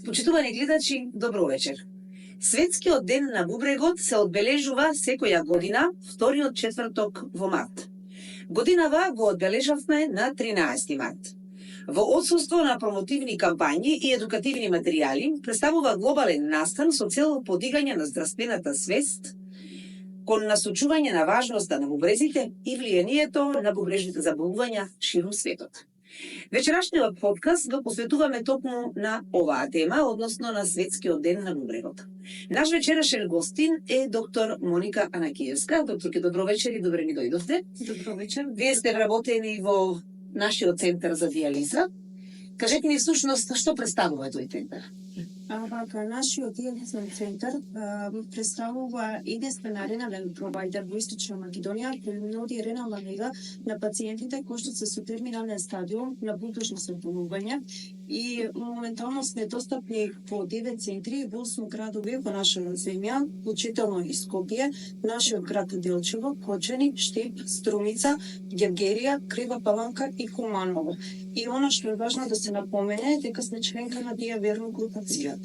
Почитувани гледачи, добро вечер. Светскиот ден на бубрегот се одбележува секоја година, вториот четврток во март. Годинава го одбележавме на 13 март. Во отсуство на промотивни кампањи и едукативни материјали, представува глобален настан со цел подигање на здравствената свест кон насочување на важноста на бубрезите и влијанието на бубрежните заболувања ширум светот. Вечерашниот подкаст го посветуваме токму на оваа тема, односно на Светскиот ден на бубрегот. Наш вечерашен гостин е доктор Моника Анакиевска. Докторке, добро вечер и добре ни дојдовте. Добро вечер. Вие сте работени во нашиот центар за дијализа. Кажете ни всушност што представува тој центар? Нашиот дијализен центар представува единствена ренален провайдер во Источна Македонија, кој нуди ренална нега на пациентите кои што се со терминален стадиум на бултожно заболување и моментално сме достапни по 9 центри во 8 градови во нашата земја, вклучително и Скопје, нашиот град Делчево, Кочани, Штип, Струмица, Гевгерија, Крива Паланка и Куманово. И она што е важно да се напомене дека сме членка на дијаверно групацијата.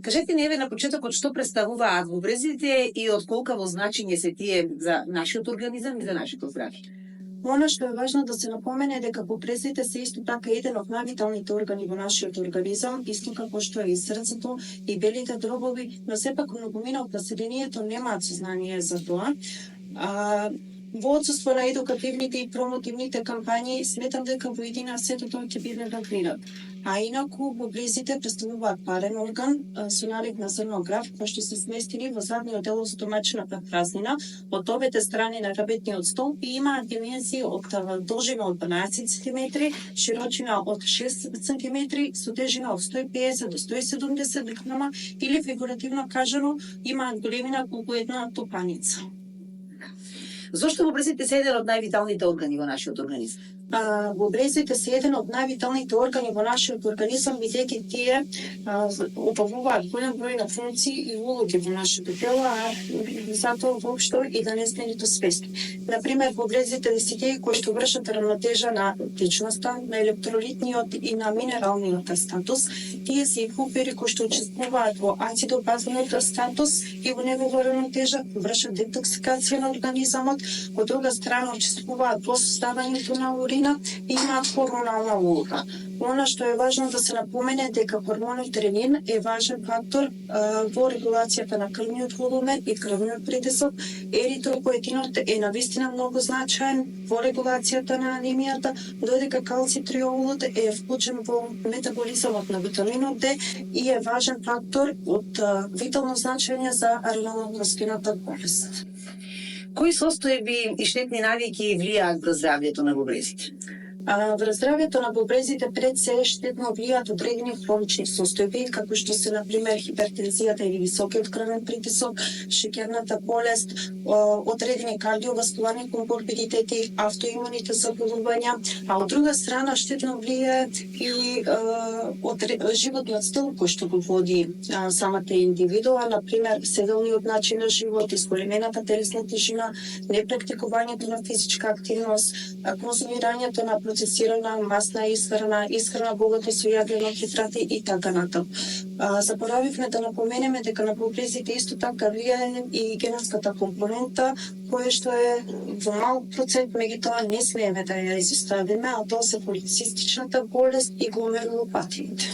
Кажете ни еве на почетокот што представуваат бубрезите и од колкаво значење се тие за нашиот организам и за нашето здравје. Она што е важно да се напомене дека бубрезите се исто така еден од највиталните органи во нашиот организам, исто како што е и срцето и белите дробови, но сепак многумина од населението немаат сознание за тоа. Во отсуство на едукативните и промотивните кампањи, сметам дека во едина сето тоа ќе биде вакцинат. А инаку, бубрезите представуваат парен орган со налик на зрно граф, кој што се сместени во задниот дел од стомачната празнина, од обете страни на работниот стол и имаат димензии од должина од 12 см, широчина од 6 см, со тежина од 150 до 170 грама или фигуративно кажано, имаат големина колку една топаница. Зошто бубрезите се еден од највиталните органи во нашиот организам? Бубрезите се еден од највиталните органи во нашиот организам, бидејќи тие обавуваат голем број на функции и улоги во нашето тело, а затоа воопшто и да не сме ниту свесни. Например, бубрезите се тие кои што вршат рамнотежа на течноста, на електролитниот и на минералниот статус. Тие се и пупери кои што учествуваат во ацидобазниот статус и во негово рамнотежа, вршат детоксикација на организамот, од друга страна учествуваат во составањето на урина и имаат хормонална улога. Она што е важно да се напомене дека хормонот ренин е важен фактор во регулацијата на крвниот волумен и крвниот притисок. Еритропоетинот е навистина многу значаен во регулацијата на анемијата, додека калцитриолот е вклучен во метаболизмот на витаминот Д и е важен фактор од витално значење за ренално-крвскината болест. Кои состојби и штетни навики влијаат врз здравјето на бубрезите? Врз здравјето на бубрезите пред се штетно влијаат одредени хронични состојби, како што се, например, хипертензијата или високиот крвен притисок, шеќерната болест, одредени кардиоваскуларни коморбидитети, автоимуните заболувања, а од друга страна штетно влијае и животниот стил кој што го води самата индивидуа, например, седелниот начин на живот, изголемената телесна тежина, непрактикувањето на физичка активност, консумирањето на процесирана масна исхрана богата со јаглено-хидрати и така натаму. Заборавивме да напоменеме дека на бубрезите исто така влијае и генетската компонента, која што е во мал процент, меѓутоа не смееме да ја изоставиме, а тоа се полицистичната болест и гломерулопатиите.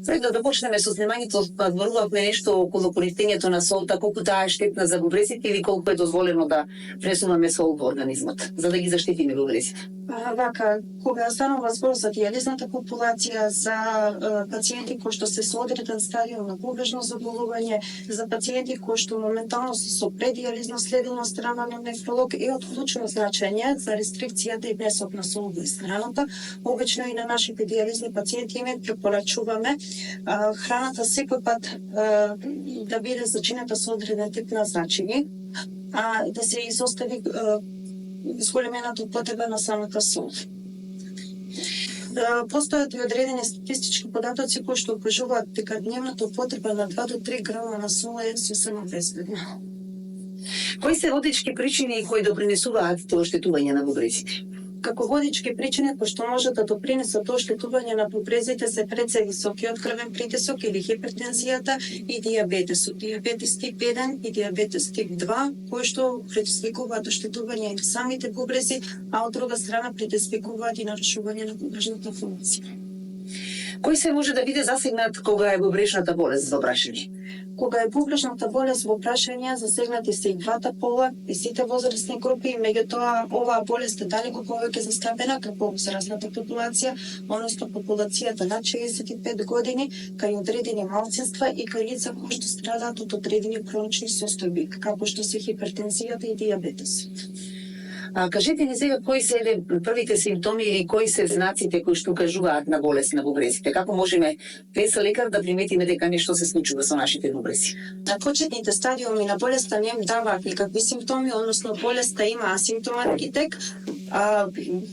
Пред да почнеме со снимањето, зборувавме нешто околу користењето на солта, колку таа е штетна за бубрезите или колку е дозволено да пресуваме сол во организмот, за да ги заштитиме бубрезите. Кога станува збор за дијализната популација, за пациенти кои што се со одреден стадиум на бубрежно заболување, за пациенти кои што моментално се со предијализно следено страна на нефролог е од клучно значење за рестрикцијата и внесок на сол во исхраната. Обично и на нашите дијализни пациенти им препорачуваме храната секој пат да биде зачинета со одреден тип на зачини, а да се изостави зголемената употреба на самата сол. Постојат и одредени статистички податоци кои што укажуваат дека дневната употреба на 2 до 3 грама на сол е сосема безбедна. Кои се водички причини кои допринесуваат тоа оштетување на бубрезите? Како водички причини кои што може да допринесат до оштетување на бубрезите се пред високиот крвен притисок или хипертензијата и дијабетесот. Дијабетес тип 1 и дијабетес тип 2, кои што предизвикуваат оштетување на самите бубрези, а од друга страна предизвикуваат и нарушување на бубрежната функција. Кој се може да биде засегнат кога е бубрежната болест во прашање? Кога е бубрежната болест во прашање, засегнати се и двата пола и сите возрастни групи, меѓутоа оваа болест е далеку повеќе застапена како возрастната популација, односно популацијата над 65 години, кај одредени малцинства и кај лица кои што страдаат од одредени хронични состојби, како што се хипертензијата и дијабетес. Кажете ни сега кои се првите симптоми или кои се знаците кои што кажуваат на болест на бубрезите? Како можеме без лекар да приметиме дека нешто се случува со нашите бубрези? На почетните стадиуми на болеста не даваат никакви симптоми, односно болеста има асимптоматски тек.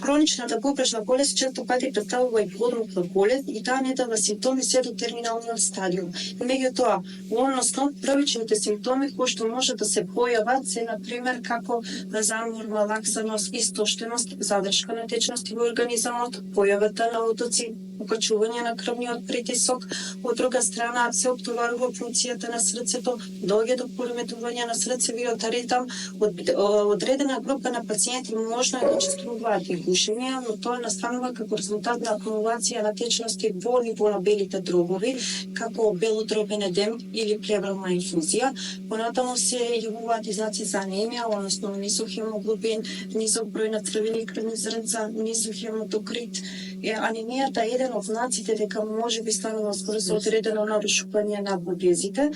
Хроничната бубрежна болест често пати представува и подмукла болест и таа не дава симптоми се до терминалниот стадиум. Меѓутоа, односно првичните симптоми кои што може да се појават се на пример како замор, малаксаност, истоштеност, задршка на течности во организмот, појавата на отоци, укачување на крвниот притисок, од друга страна се оптоварува функцијата на срцето, доаѓа до пореметување на срцевиот ритам. Одредена група на пациенти можно е да чувствуваат и гушење, но тоа настанува како резултат на акумулација на течности во ниво на белите дробови, како белодробен едем или плеврална инфузија. Понатаму се јавуваат и знаци за анемија, односно нисок хемоглобин, нисок број на црвени крвни зрнца, нисок хематокрит. Анемијата е еден од знаците дека може би станува скоро со одредено нарушување на бубрезите.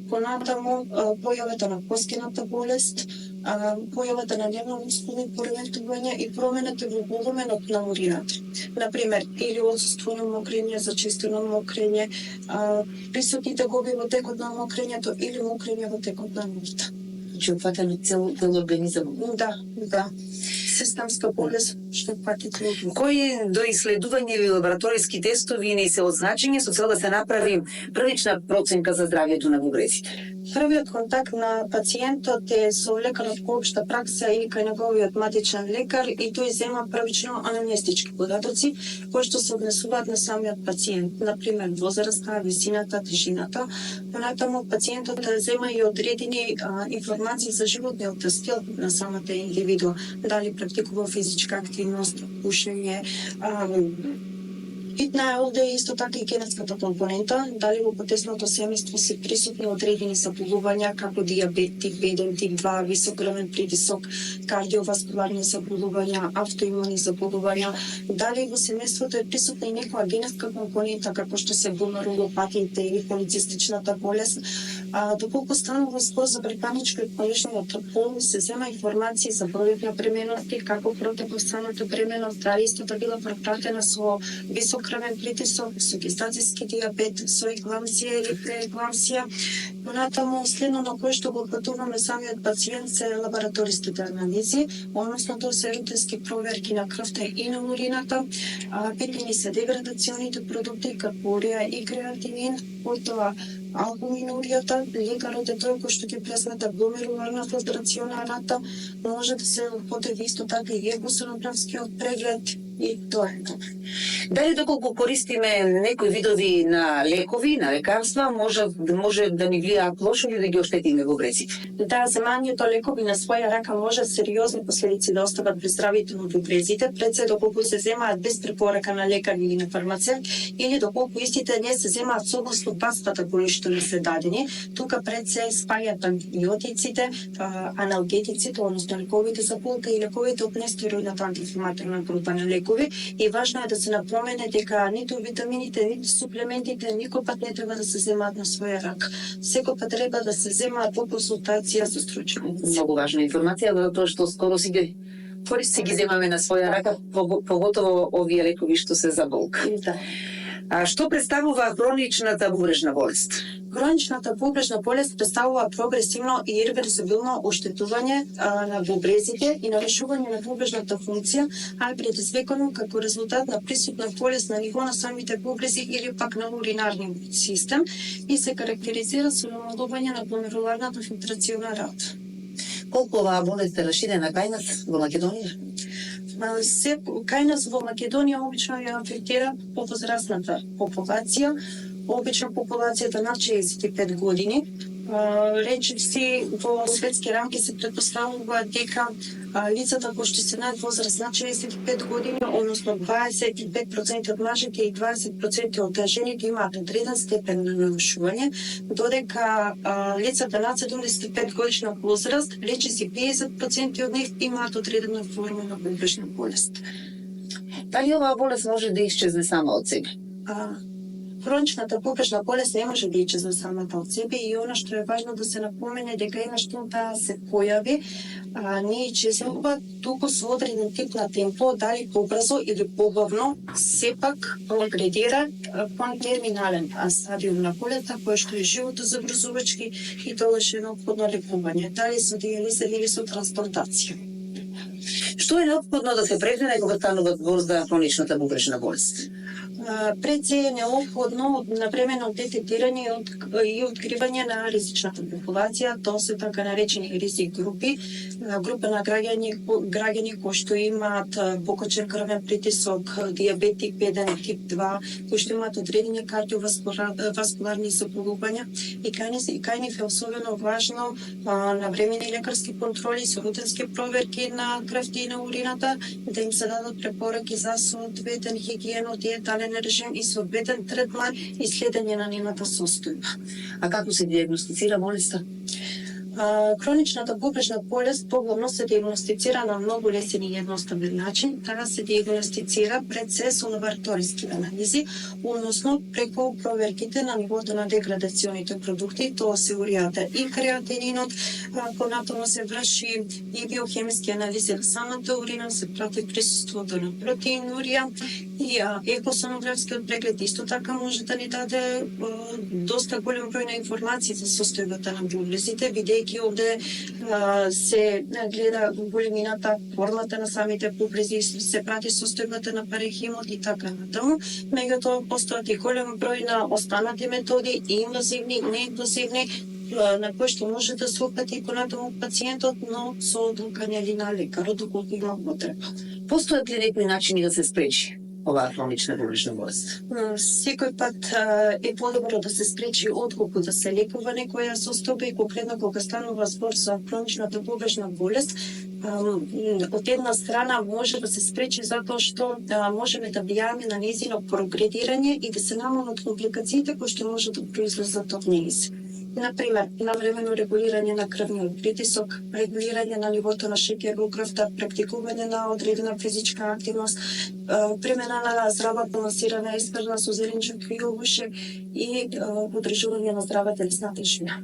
Понатаму појавата на коскената болест, појавата на нервно-мускулни пореметувања и промената во волуменот на урината. Например, или отсуство на мокрење, зачестено мокрење, присутните гоби во текот на мокрењето или мокрење во текот на ноќта. Че опфатено цел организам. Да. Системска болест што пати цело. Кои до исследување или лабораториски тестови не се означени со цел да се направи првична проценка за здравјето на бубрезите? Првиот контакт на пациентот е со лекарот по општа пракса или кај неговиот матичен лекар и тој зема првично анамнестички податоци кои што се однесуваат на самиот пациент, например возраста, висината, тежината. Понатаму пациентот зема и одредени информации за животниот стил на самата индивидуа, дали практикува физичка активност, пушење, битна е овде исто така и генетската компонента, дали во потесното семејство се присутни одредени заболувања како дијабет тип 1, тип 2, висок крвен притисок, кардиоваскуларни заболувања, автоимуни заболувања, дали во семејството е присутна и некоја генетска компонента како што се гломерулопатиите или полицистичната болест. Доколку станува збор за припадничко и понешниот пол, се зема информации за бројот на бременности, како протекол самата бременост, дали истата била пропратена со висок крвен притисок, со гестацијски дијабет, со екламсија или преекламсија. Понатаму, следно на кое што го патуваме самиот пациент се лабораториските анализи, односно тоа се рутински проверки на крвта и на урината, питани се деградационите продукти како уреа и креатинин, потоа албуминуријата, лекарот е тој кој што ќе пресмета гломеруларна филтрационарната, може да се употреби исто така и егосонографскиот преглед и тоа е така. Дали доколку користиме некои видови на лекови, на лекарства, може да ни влијаат лошо или да ги оштетиме бубрезите? Да, земањето лекови на своја рака може сериозни последици да остават при здравјето на бубрезите, пред се доколку се земаат без препорака на лекар или на фармацевт, или доколку истите не се земаат согласно паствата кои што ни се дадени. Тука пред се спаѓаат антибиотиците, аналгетиците, односно лековите за болка и лековите од нестероидната антиинфламаторна група на лекови. И важно е да се напомене дека ниту витамините, ниту суплементите никој пат не треба да се земаат на своја рак. Секој пат треба да се земаат по консултација со стручњаци. Многу важна информација, затоа што скоро си ги земаме на своја рака, поготово овие лекови што се за болка. Да. Што представува хроничната бубрежна болест? Хроничната бубрежна болест представува прогресивно и ирреверзибилно оштетување на бубрезите и нарушување на бубрежната функција, а е предизвикано како резултат на присутна болест на ниво на самите бубрези или пак на уринарниот систем и се карактеризира со намалување на гломеруларната филтрациона работа. Колку оваа болест е раширена кај нас во Македонија? Кај нас во Македонија обично ја афектира повозрастната популација, обично популацијата над 65 години. Речиси во светски рамки се претпоставува дека лицата кои што се над возраст над 65 години, односно 25% од мажите и 20% од жените имаат одреден степен на нарушување, додека лицата над 75 годишна возраст, речиси 50% од нив имаат одредена форма на бубрежна болест. Дали оваа болест може да исчезне сама од себе? Хроничната бубрежна болест не може да исчезне самата од себе и она што е важно да се напомене дека има што да се појави, не исчезнува туку со одреден тип на темпо, дали побрзо или побавно, сепак прогредира кон терминален стадиум на болеста, кој што е животозагрозувачки и тогаш е неопходно лекување, дали со дијализа или со трансплантација. Што е неопходно да се предвиди кога станува збор за хроничната бубрежна болест? Пред се е неопходно навремено детектирање и откривање на ризичната популација, тоа се така наречени ризик групи, група на граѓани кои што имаат покачен крвен притисок, дијабет тип 1 и тип 2, кои што имаат одредени кардиоваскуларни заболувања и кај нив е особено важно навремени лекарски контроли со рутински проверки на крвта и на урината, да им се дадат препораки за соодветен хигиено, диетален режим и соодветен третман и следење на нивната состојба. А како се диагностицира болеста? Хроничната бубрежна болест поглавно се диагностицира на многу лесен и едноставен начин. Таа се диагностицира пред се со лабораториски анализи, односно преку проверките на нивото на деградационите продукти, тоа се уријата и креатининот, понатаму се врши и биохемиски анализи на самата урина, се прати присуството на протеинурија и екосонографскиот преглед исто така може да ни даде доста голем број на информации за состојбата на бубрезите, бидејќи овде се гледа големината, формата на самите бубрези, се прати состојбата на паренхимот и така натаму. Меѓутоа постојат и голем број на останати методи, и инвазивни, и неинвазивни, на кои што може да се опати понатаму пациентот, но со одлукање или на лекарот доколку има потреба. Постојат ли некои начини да се спречи оваа хронична бубрежна болест? Секој пат е подобро да се спречи отколку да се лекува некоја состојба и конкретно кога станува збор за хроничната бубрежна болест, од една страна може да се спречи затоа што можеме да влијаме на нејзино прогредирање и да се намалат компликациите кои што може да произлезат од нејз. Например, навремено регулирање на крвниот притисок, регулирање на нивото на шеќер во крвта, практикување на одредена физичка активност, примена на здрава балансирана исхрана со зеленчук и овошје и одржување на здрава телесна тежина.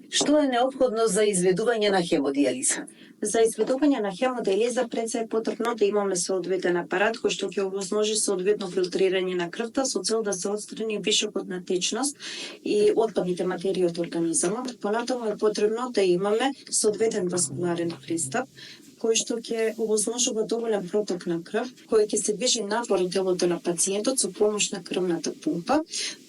Што е неопходно за изведување на хемодијализа? За изведување на хемодијализа пред се е потребно да имаме соодветен апарат кој што ќе овозможи соодветно филтрирање на крвта со цел да се отстрани вишокот на течност и отпадните материи од организмот. Понатаму е потребно да имаме соодветен васкуларен пристап кој што ќе овозможува доволен проток на крв, кој ќе се движи напор од телото на пациентот со помош на крвната пумпа.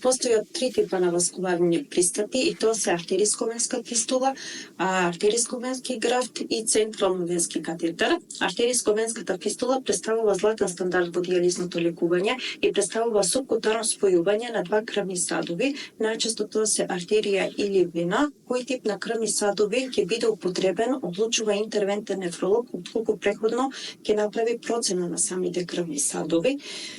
Постојат три типа на васкуларни пристапи и тоа се артериско-венска фистула, артериско-венски графт и централно-венски катетер. Артериско-венската фистула представува златен стандард во дијализното лекување и представува субкутано спојување на два крвни садови, најчесто тоа се артерија или вена. Кој тип на крвни садови ќе биде употребен, одлучува интервентен нефролог, отколку преходно ќе направи процена на самите крвни садови.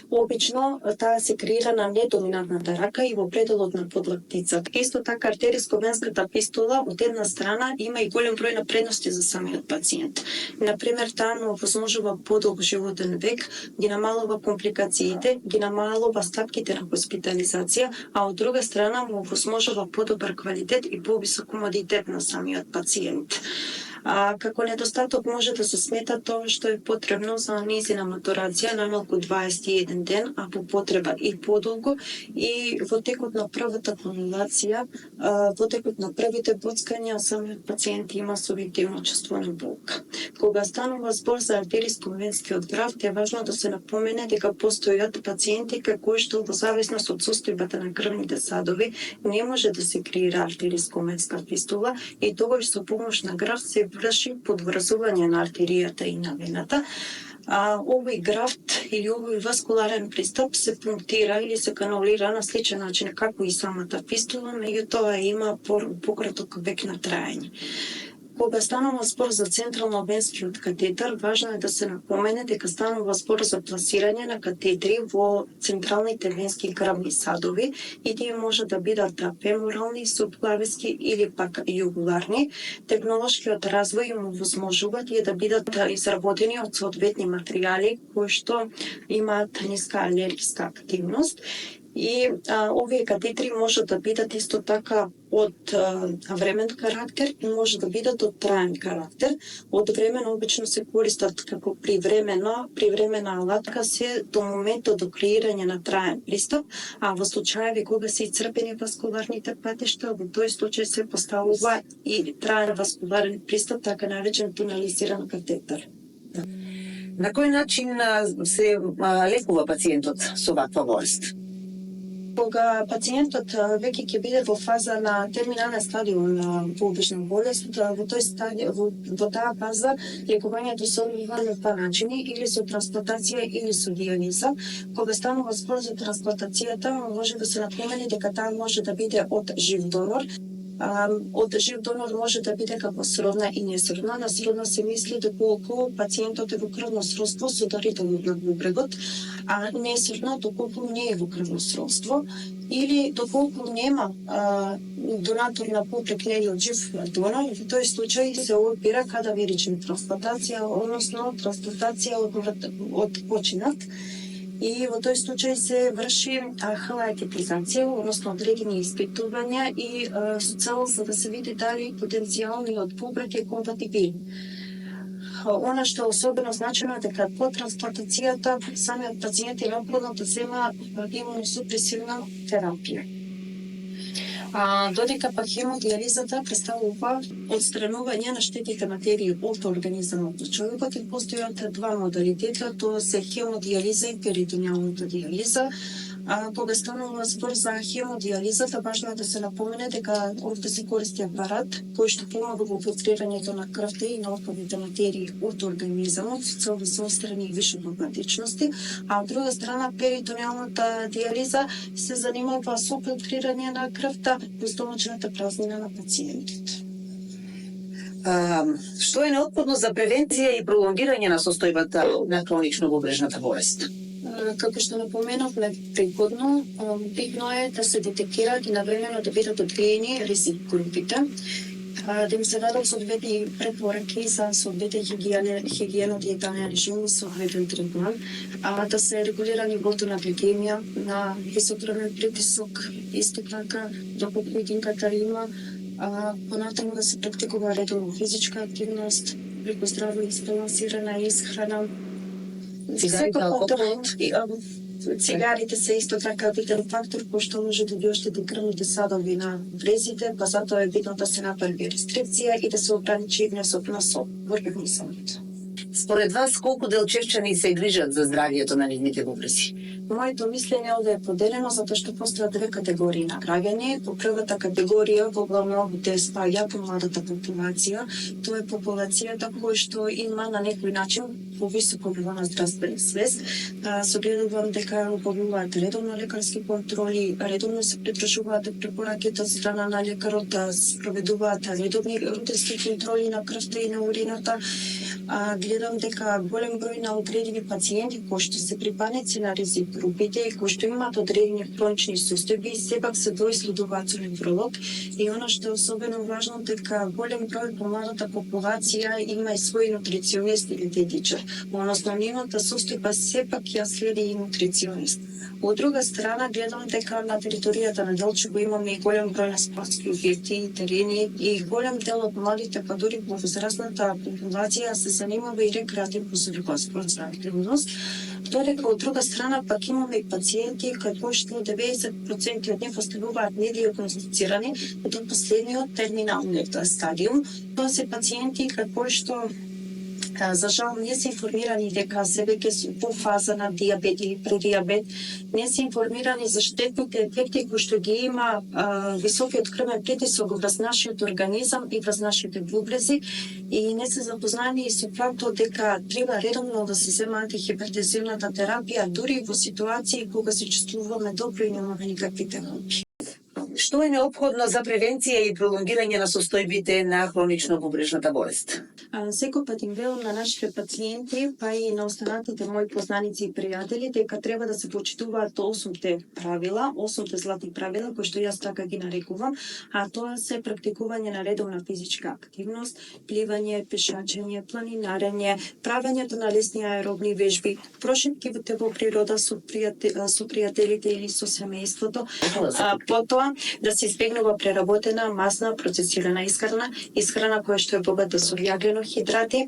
Обично таа се креира на недоминантната рака и во пределот на подлактицата. Исто така артериско-венската фистула од една страна има и голем број на предности за самиот пациент. Например, таа му овозможува подолг животен век, ги намалува компликациите, ги намалува стапките на хоспитализација, а од друга страна му овозможува подобар квалитет и повисок комодитет на самиот пациент. Како недостаток може да се смета тоа што е потребно за нејзина матурација најмалку 21 ден, а по потреба и подолго, и во текот на првата конвулација, во текот на првите боцкања, самиот пациент има субјективно чувство на болка. Кога станува збор за артериско-венскиот графт, е важно да се напомене дека постојат пациенти кои што во зависност од состојбата на крвните садови не може да се креира артериско-венска фистула и тогаш со помош на графт се врши подврзување на артеријата и на вената. овој графт или овој васкуларен пристап се пунктира или се каналира на сличен начин како и самата фистула, меѓутоа има пократок век на траење. Кога станува збор за централно венскиот катетар, важно е да се напомене дека станува збор за пласирање на катетри во централните венски грабни садови и тие може да бидат феморални, субклависки или пак југуларни. Технолошкиот развој им овозможува тие да бидат изработени од соодветни материјали кои што имаат ниска алергиска активност. И овие катетри може да бидат исто така од времен карактер и може да бидат од траен карактер. Од времено обично се користат како привремена алатка се до моментот до креирање на траен пристап, а во случаеви кога се исцрпени васкуларните патишта, во тој случај се поставува и траен васкуларен пристап, така наречен тунализиран катетар. На кој начин се лекува пациентот со ваква болест? Кога пациентот веќе ќе биде во фаза на терминален стадиум на пообична болест, во таа фаза лекувањето се одвива на два начини, или со трансплантација или со диализа. Кога станува збор за трансплантацијата, може да се напомени дека таа може да биде од жив донор. Од жив донор може да биде како сродна и несродна. На сродна се мисли доколку пациентот е во крвно сродство со дарителот на бубрегот, а несродна доколку не е во крвно сродство или доколку нема донатор на бубрег не е од жив донор. Во тој случај се одбира кадаверична трансплантација, односно трансплантација од починат. И во тој случај се врши халатипизација, односно одредени испитувања и со цел за да се види дали потенцијалниот бубрек е компатибилен. Она што е особено значено е дека по трансплантацијата самиот пациент е неопходно да зема имуносупресивна терапија. Додека пак хемодиализата представува отстранување на штетните материи од организмот на човекот и постојат два модалитета, тоа се хемодиализа и перитонеалната диализа. Кога станува збор за хемодиализата, важно е да се напомене дека овде се користи апарат кој што помага во филтрирањето на крвта и неопходните материи од организмот со цел да се отстрани више догматичности, а од друга страна перитонеалната диализа се занимава со филтрирање на крвта во стомачната празнина на пациентот. Што е неопходно за превенција и пролонгирање на состојбата на хронично бубрежната болест? Како што напоменавме предходно, битно е да се детектираат и навремено да бидат откриени ризик групите, да им се дадат соодветни препораки за соодветен хигиено-диетален режим и соодветен третман, да се регулира нивото на гликемија, на висококрвен притисок, исто така доколку единката има, понатаму да се практикува редовно физичка активност, преку здраво избалансирана исхрана. Цигарите се исто така битен фактор кој што може да ги оштети крвните садови на врезите, па затоа е битно да се направи рестрикција и да се ограничи внесот на сок во организмот. Според вас, колку делчевчани се грижат за здравието на нивните бубрези? Моето мислење овде е поделено затоа што постојат две категории на граѓани. По првата категорија во главновите спаѓа помладата популација. Тоа е популацијата која што има на некој начин повисоко ниво на здравствена свест. Согледувам дека обавуваат редовно лекарски контроли, редовно се придржуваат препораките од страна на лекарот, да спроведуваат редовни рутински контроли на крвта и на урината. Гледам дека голем број на одредени пациенти кои што се припадници на ризик групите и кои што имаат одредени хронични состојби сепак се доиследуваат со невролог, и она што е особено важно дека голем број помладата популација има и свој нутриционист или диетичар, односно нивната состојба сепак ја следи и нутриционист. Од друга страна, гледам дека на територијата на Делчево имаме и голем број на спортски објекти и терени и голем дел од младите, па дури во возрастната популација се занимава и рекреативно со спортска активност. Додека од друга страна пак имаме и пациенти како што 90% од нив остануваат недиагностицирани до последниот терминалниот стадиум. Тоа се пациенти како што За жал не се информирани дека се веќе во фаза на дијабет или предијабет, не се информирани за штетните ефекти кои што ги има високиот крвен притисок врз нашиот организам и врз нашите бубрези, и не се запознани и со фактот дека треба редовно да се зема антихипертензивната терапија, дури во ситуации кога се чувствуваме добро и немаме никакви терапии. Што е неопходно за превенција и пролонгирање на состојбите на хронично бубрежната болест? Секој пат им велам на нашите пациенти, па и на останатите мои познаници и пријатели, дека треба да се почитуваат 8 правила, 8 златни правила, кои што јас така ги нарекувам, а тоа се практикување на редовна физичка активност, пливање, пешачење, планинарење, правењето на лесни аеробни вежби, прошетки во природа со пријателите или со семејството, потоа да се избегнува преработена, масна, процесирана исхрана која што е богата со јаглено-хидрати,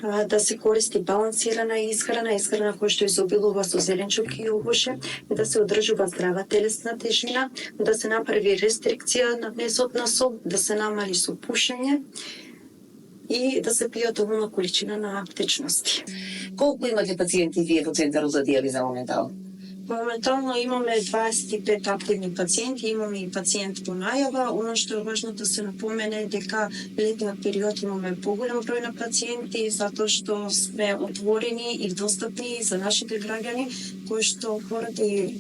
да се користи балансирана исхрана која што изобилува со зеленчук и овоше, да се одржува здрава телесна тежина, да се направи рестрикција на внесот на сол, да се намали со пушење и да се пие доволна количина на аптечности. Колку имате пациенти вие во Центарот за дијализа моментално? Моментално имаме 25 активни пациенти, имаме и пациент по најава. Оно што е важно да се напомене дека летниот период имаме поголем број на пациенти, затоа што сме отворени и достапни за нашите граѓани, кои што поради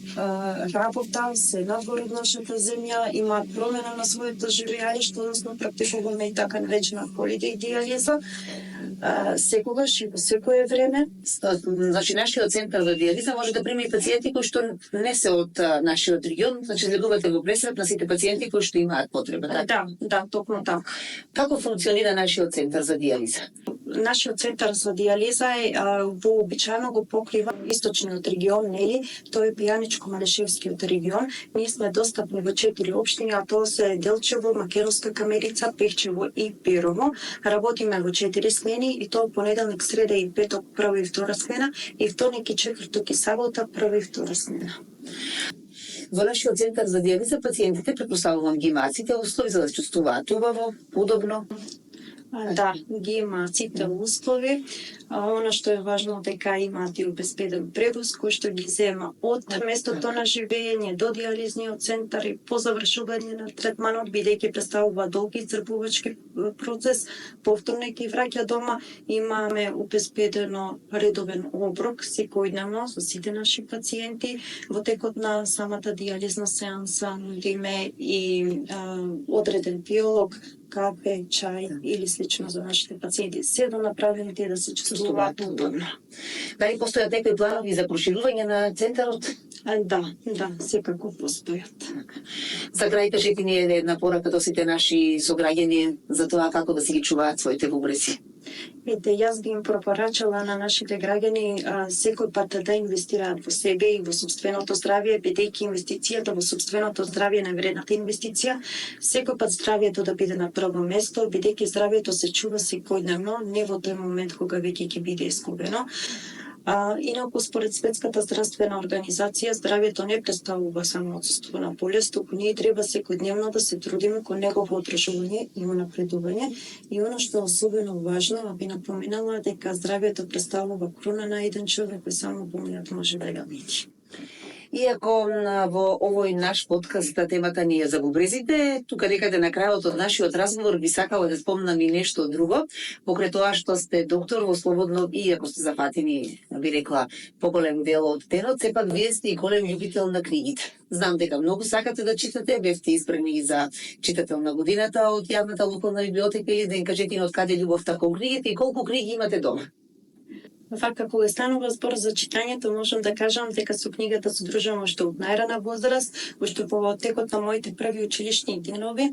работа се надвор од нашата земја, имаат промена на своето живеалиште, односно практикуваме и така наречена холидеј дијализа, секогаш и во секое време. Значи, нашиот центар за дијализа може да прими пациенти кои што не се од нашиот регион, значи легувате во пресред на сите пациенти кои што имаат потреба. Да, токму така. Како функционира нашиот центар за дијализа? Нашиот центар за дијализа е вообичаено го покрива источниот регион, нели? Тој е Пијаничко-Малешевскиот регион. Ние сме достапни во 4 општини, а тоа се Делчево, Македонска Камерица, Пехчево и Пирово. Работиме во 4 смени и тоа понеделник, среда и петок прва и втора смена, и вторник и четврток и сабота прва и втора смена. Во нашиот центар за дијализа пациентите, претпоставувам, ги имаат сите услови за да чувствуваат убаво, удобно. Да, ги има сите услови. Она што е важно дека имаат и обезбеден превоз кој што ги зема од местото на живење до дијализниот центар и по завршување на третманот, бидејќи представува долг изцрпувачки процес, повторно ги враќа дома. Имаме обезбедено редовен оброк секојдневно со сите наши пациенти. Во текот на самата дијализна сеанса нудиме и одреден биолог, кафе, чај или слично за нашите пациенти. Се да направени те да се чувствуваат удобно. Дали постојат некои планови за проширување на центарот? Да, секако постојат. За крај кажете ни една порака до сите наши сограѓани за тоа како да си ги чуваат своите бубрези. Јас би им пропорачала на нашите граѓани секој пат да инвестираат во себе и во сопственото здравје, бидејќи инвестицијата во сопственото здравје е највредната инвестиција. Секој пат здравјето да биде на прво место, бидејќи здравјето се чува секојдневно, не во тој момент кога веќе ќе биде изгубено. Инаку, според Светската здравствена организација, здравјето не представува само отсуство на болест, туку ние треба секојдневно да се трудиме кон негово одржување и напредување. И оно што е особено важно, би напоменала дека здравјето представува круна на еден човек кој само болниот може да ја види. Иако во овој наш подкаст темата ни е за бубрезите, тука некаде на крајот од нашиот разговор би сакала да спомнам и нешто друго, покрај тоа што сте доктор во слободно, и ако сте зафатени, би рекла, поголем дел од денот, сепак вие сте и голем љубител на книгите. Знам дека многу сакате да читате, бевте избрани за читател на годината од јавната локална библиотека, или да им кажете од каде љубовта кон книгите и колку книги имате дома? Вака, кога станува збор за читањето, можам да кажам дека со книгата се дружам уште од најрана возраст, уште во текот на моите први училишни денови.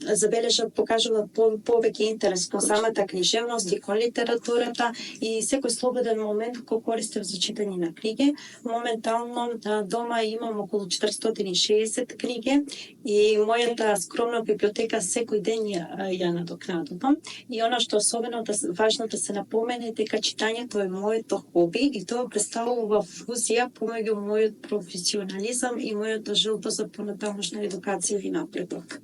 Забележав, покажуват повеќе интерес кон самата книжевност и кон литературата, и секој слободен момент кој користев за читање на книги. Моментално дома имам околу 460 книги и мојата скромна библиотека секој ден ја надокнадувам. И она што особено важно да се напомене дека читањето е моето хоби и тоа представува фузија помеѓу мојот професионализам и мојата желба за понатамошна едукација и напредок.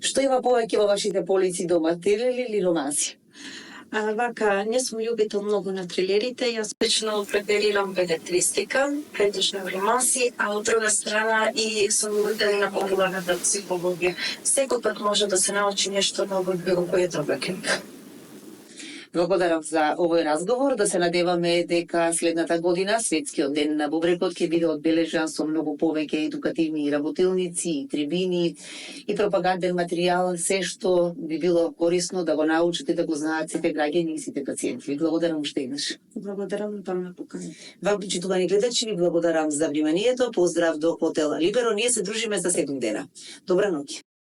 Што има повеќе во вашите полици дома, телели или романси? Вака, не сум љубител многу на трилерите, јас лично преферирам белетристика, предишни романси, а од друга страна и сум љубител на популарната психологија. Секој пат може да се научи нешто ново од било која друга книга. Благодарам за овој разговор. Да се надеваме дека следната година Светскиот ден на бубрегот ќе биде одбележан со многу повеќе едукативни работилници, и трибини и пропаганден материјал, се што би било корисно да го научите, да го знаат сите граѓани и сите пациенти. Ви благодарам уште еднаш. Благодарам на памна покана. Вам, почитувани гледачи, ви благодарам за вниманието. Поздрав до хотел Либеро. Ние се дружиме за 7 дена. Добра ноќ.